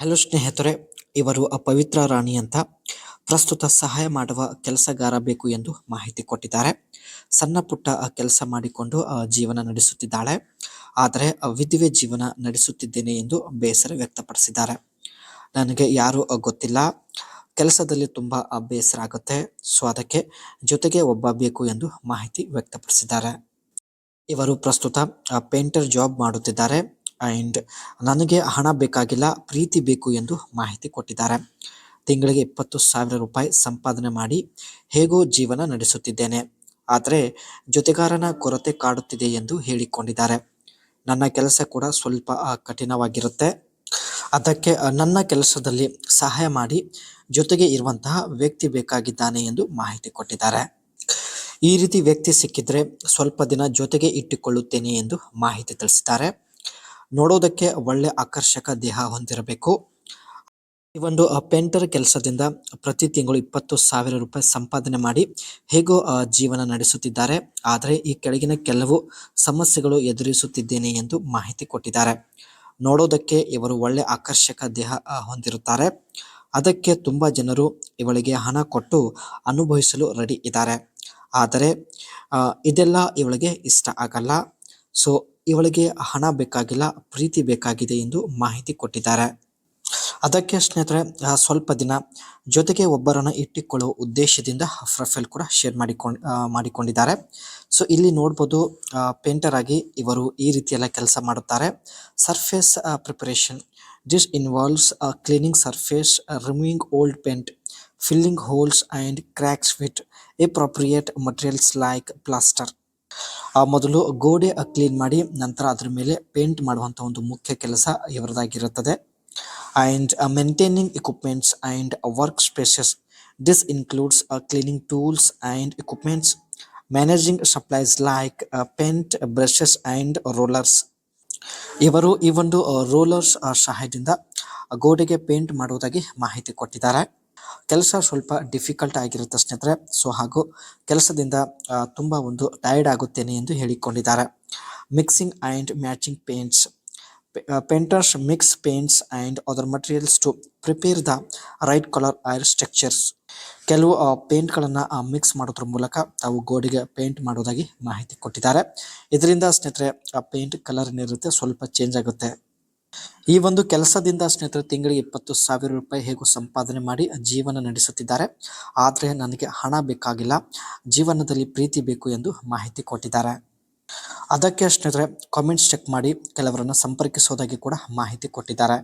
Hello ಸ್ನೇಹಿತರೆ, ಇವರು ಪವಿತ್ರ ರಾಣಿ ಅಂತ ಪ್ರಸ್ತುತ ಸಹಾಯ ಮಾಡುವ ಕೆಲಸಗಾರ ಬೇಕು ಎಂದು ಮಾಹಿತಿ ಕೊಟ್ಟಿದ್ದಾರೆ. ಸಣ್ಣ ಪುಟ್ಟ ಕೆಲಸ ಮಾಡಿಕೊಂಡು ಜೀವನ ನಡೆಸುತ್ತಿದ್ದಾಳೆ. ಆದರೆ ವಿಧವೆ ಜೀವನ ನಡೆಸುತ್ತಿದ್ದೇನೆ ಎಂದು ಬೇಸರ ವ್ಯಕ್ತಪಡಿಸಿದ್ದಾರೆ. ನನಗೆ ಯಾರು ಗೊತ್ತಿಲ್ಲ, ಕೆಲಸದಲ್ಲಿ ತುಂಬಾ ಬೇಸರ ಆಗುತ್ತೆ, ಸೊ ಅದಕ್ಕೆ ಜೊತೆಗೆ ಒಬ್ಬ ಬೇಕು ಎಂದು ಮಾಹಿತಿ ವ್ಯಕ್ತಪಡಿಸಿದ್ದಾರೆ. ಇವರು ಪ್ರಸ್ತುತ ಪೇಂಟರ್ ಜಾಬ್ ಮಾಡುತ್ತಿದ್ದಾರೆ ಅಂಡ್ ನನಗೆ ಹಣ ಬೇಕಾಗಿಲ್ಲ, ಪ್ರೀತಿ ಬೇಕು ಎಂದು ಮಾಹಿತಿ ಕೊಟ್ಟಿದ್ದಾರೆ. ತಿಂಗಳಿಗೆ 20,000 ರೂಪಾಯಿ ಸಂಪಾದನೆ ಮಾಡಿ ಹೇಗೋ ಜೀವನ ನಡೆಸುತ್ತಿದ್ದೇನೆ, ಆದರೆ ಜೊತೆಗಾರನ ಕೊರತೆ ಕಾಡುತ್ತಿದೆ ಎಂದು ಹೇಳಿಕೊಂಡಿದ್ದಾರೆ. ನನ್ನ ಕೆಲಸ ಕೂಡ ಸ್ವಲ್ಪ ಕಠಿಣವಾಗಿರುತ್ತೆ, ಅದಕ್ಕೆ ನನ್ನ ಕೆಲಸದಲ್ಲಿ ಸಹಾಯ ಮಾಡಿ ಜೊತೆಗೆ ಇರುವಂತಹ ವ್ಯಕ್ತಿ ಬೇಕಾಗಿದ್ದಾನೆ ಎಂದು ಮಾಹಿತಿ ಕೊಟ್ಟಿದ್ದಾರೆ. ಈ ರೀತಿ ವ್ಯಕ್ತಿ ಸಿಕ್ಕಿದ್ರೆ ಸ್ವಲ್ಪ ದಿನ ಜೊತೆಗೆ ಇಟ್ಟುಕೊಳ್ಳುತ್ತೇನೆ ಎಂದು ಮಾಹಿತಿ ತಿಳಿಸಿದ್ದಾರೆ. ನೋಡೋದಕ್ಕೆ ಒಳ್ಳೆ ಆಕರ್ಷಕ ದೇಹ ಹೊಂದಿರಬೇಕು. ಈ ಒಂದು ಪೇಂಟರ್ ಕೆಲಸದಿಂದ ಪ್ರತಿ ತಿಂಗಳು 20,000 ರೂಪಾಯಿ ಸಂಪಾದನೆ ಮಾಡಿ ಹೇಗೋ ಜೀವನ ನಡೆಸುತ್ತಿದ್ದಾರೆ. ಆದರೆ ಈ ಕೆಳಗಿನ ಕೆಲವು ಸಮಸ್ಯೆಗಳು ಎದುರಿಸುತ್ತಿದ್ದೇನೆ ಎಂದು ಮಾಹಿತಿ ಕೊಟ್ಟಿದ್ದಾರೆ. ನೋಡೋದಕ್ಕೆ ಇವರು ಒಳ್ಳೆ ಆಕರ್ಷಕ ದೇಹ ಹೊಂದಿರುತ್ತಾರೆ. ಅದಕ್ಕೆ ತುಂಬಾ ಜನರು ಇವಳಿಗೆ ಹಣ ಕೊಟ್ಟು ಅನುಭವಿಸಲು ರೆಡಿ ಇದ್ದಾರೆ. ಆದರೆ ಇದೆಲ್ಲ ಇವಳಿಗೆ ಇಷ್ಟ ಆಗಲ್ಲ. ಸೊ ಇವಳಿಗೆ ಹಣ ಬೇಕಾಗಿಲ್ಲ, ಪ್ರೀತಿ ಬೇಕಾಗಿದೆ ಎಂದು ಮಾಹಿತಿ ಕೊಟ್ಟಿದ್ದಾರೆ. ಅದಕ್ಕೆ ಸ್ನೇಹಿತರೆ ಸ್ವಲ್ಪ ದಿನ ಜೊತೆಗೆ ಒಬ್ಬರನ್ನು ಇಟ್ಟುಕೊಳ್ಳುವ ಉದ್ದೇಶದಿಂದ ಪ್ರೊಫೈಲ್ ಕೂಡ ಶೇರ್ ಮಾಡಿಕೊಂಡಿದ್ದಾರೆ. ಸೊ ಇಲ್ಲಿ ನೋಡ್ಬೋದು, ಪೇಂಟರ್ ಆಗಿ ಇವರು ಈ ರೀತಿಯೆಲ್ಲ ಕೆಲಸ ಮಾಡುತ್ತಾರೆ. Surface preparation, this involves cleaning surface, removing old paint, filling holes and cracks with appropriate materials like plaster. ಮೊದಲು ಗೋಡೆ ಕ್ಲೀನ್ ಮಾಡಿ ನಂತರ ಅದರ ಮೇಲೆ ಪೇಂಟ್ ಮಾಡುವಂಥ ಒಂದು ಮುಖ್ಯ ಕೆಲಸ ಇವರದಾಗಿರುತ್ತದೆ. And maintaining equipments and work spaces, this includes cleaning tools and equipments, managing supplies like paint brushes and rollers. ಇವರು ಈ ಒಂದು ರೋಲರ್ಸ್ ಸಹಾಯದಿಂದ ಗೋಡೆಗೆ ಪೇಂಟ್ ಮಾಡುವುದಾಗಿ ಮಾಹಿತಿ ಕೊಟ್ಟಿದ್ದಾರೆ. ಕೆಲಸ ಸ್ವಲ್ಪ ಡಿಫಿಕಲ್ಟ್ ಆಗಿರುತ್ತೆ ಸ್ನೇಹಿತರೆ. ಸೊ ಹಾಗೂ ಕೆಲಸದಿಂದ ತುಂಬ ಒಂದು ಟೈರ್ಡ್ ಆಗುತ್ತೇನೆ ಎಂದು ಹೇಳಿಕೊಂಡಿದ್ದಾರೆ. Mixing and matching paints, painters mix paints and other materials to prepare the right colour or structures. ಕೆಲವು ಪೇಂಟ್ಗಳನ್ನು ಮಿಕ್ಸ್ ಮಾಡೋದ್ರ ಮೂಲಕ ತಾವು ಗೋಡೆಗೆ ಪೇಂಟ್ ಮಾಡೋದಾಗಿ ಮಾಹಿತಿ ಕೊಟ್ಟಿದ್ದಾರೆ. ಇದರಿಂದ ಸ್ನೇಹಿತರೆ ಪೇಂಟ್ ಕಲರ್ ಏನಿರುತ್ತೆ ಸ್ವಲ್ಪ ಚೇಂಜ್ ಆಗುತ್ತೆ. ಈ ಒಂದು ಕೆಲಸದಿಂದ ಸ್ನೇಹಿತರೆ ತಿಂಗಳಿಗೆ 20,000 ರೂಪಾಯಿ ಹೇಗೂ ಸಂಪಾದನೆ ಮಾಡಿ ಜೀವನ ನಡೆಸುತ್ತಿದ್ದಾರೆ. ಆದರೆ ನನಗೆ ಹಣ ಬೇಕಾಗಿಲ್ಲ, ಜೀವನದಲ್ಲಿ ಪ್ರೀತಿ ಬೇಕು ಎಂದು ಮಾಹಿತಿ ಕೊಟ್ಟಿದ್ದಾರೆ. ಅದಕ್ಕೆ ಸ್ನೇಹಿತರೆ ಕಾಮೆಂಟ್ಸ್ ಚೆಕ್ ಮಾಡಿ ಕೆಲವರನ್ನು ಸಂಪರ್ಕಿಸೋದಾಗಿ ಕೂಡ ಮಾಹಿತಿ ಕೊಟ್ಟಿದ್ದಾರೆ.